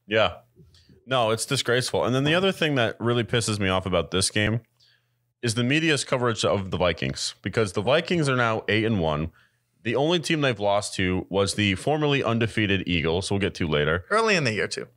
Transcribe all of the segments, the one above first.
Yeah. No, it's disgraceful. And then the other thing that really pisses me off about this game is the media's coverage of the Vikings, because the Vikings are now 8-1. The only team they've lost to was the formerly undefeated Eagles. We'll get to later. Early in the year, too.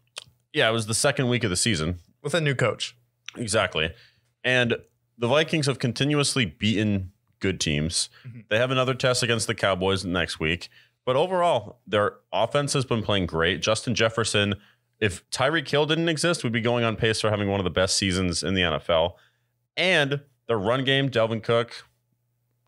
Yeah, it was the second week of the season. With a new coach. Exactly. And the Vikings have continuously beaten good teams. Mm-hmm. They have another test against the Cowboys next week. But overall, their offense has been playing great. Justin Jefferson, if Tyreek Hill didn't exist, would be going on pace for having one of the best seasons in the NFL. And their run game, Dalvin Cook,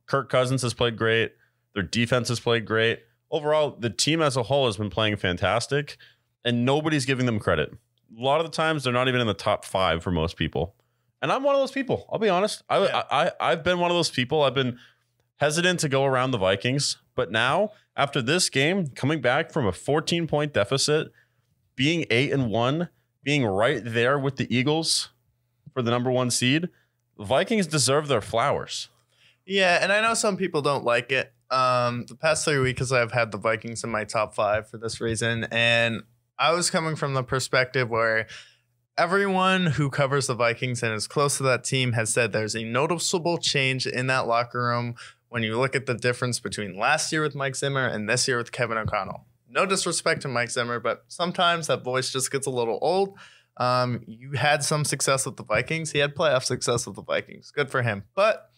Kirk Cousins has played great. Their defense has played great. Overall, the team as a whole has been playing fantastic, and nobody's giving them credit. A lot of the times, they're not even in the top 5 for most people. And I'm one of those people. I'll be honest. I've been one of those people. I've been hesitant to go around the Vikings. But now, after this game, coming back from a 14-point deficit, being 8-1, being right there with the Eagles for the number 1 seed, the Vikings deserve their flowers. Yeah, and I know some people don't like it. The past 3 weeks, I've had the Vikings in my top 5 for this reason. And I was coming from the perspective where everyone who covers the Vikings and is close to that team has said there's a noticeable change in that locker room when you look at the difference between last year with Mike Zimmer and this year with Kevin O'Connell. No disrespect to Mike Zimmer, but sometimes that voice just gets a little old. You had some success with the Vikings. He had playoff success with the Vikings. Good for him. But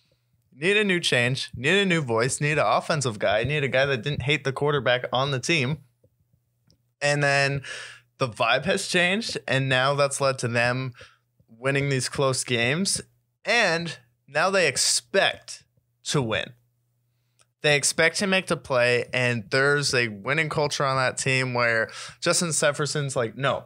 need a new change, need a new voice, need an offensive guy, need a guy that didn't hate the quarterback on the team. And then the vibe has changed, and now that's led to them winning these close games. And now they expect to win. They expect to make the play, and there's a winning culture on that team where Justin Jefferson's like, no,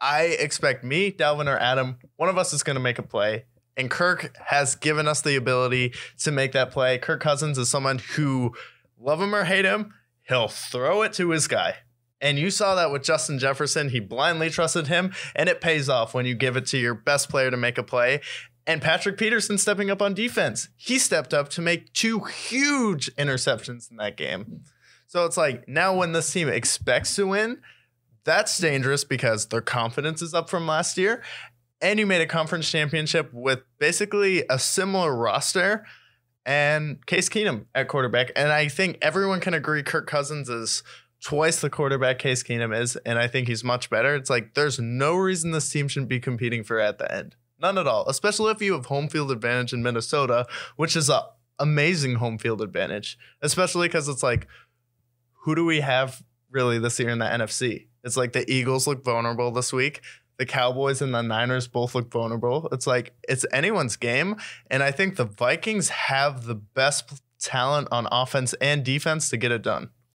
I expect me, Dalvin, or Adam, one of us is going to make a play. And Kirk has given us the ability to make that play. Kirk Cousins is someone who, love him or hate him, he'll throw it to his guy. And you saw that with Justin Jefferson. He blindly trusted him, and it pays off when you give it to your best player to make a play. And Patrick Peterson stepping up on defense. He stepped up to make 2 huge interceptions in that game. So it's like, now when this team expects to win, that's dangerous because their confidence is up from last year. And you made a conference championship with basically a similar roster and Case Keenum at quarterback. And I think everyone can agree Kirk Cousins is twice the quarterback Case Keenum is, and I think he's much better. It's like there's no reason this team shouldn't be competing for at the end. None at all, especially if you have home field advantage in Minnesota, which is an amazing home field advantage, especially because it's like, who do we have really this year in the NFC? It's like the Eagles look vulnerable this week. The Cowboys and the Niners both look vulnerable. It's like it's anyone's game. And I think the Vikings have the best talent on offense and defense to get it done.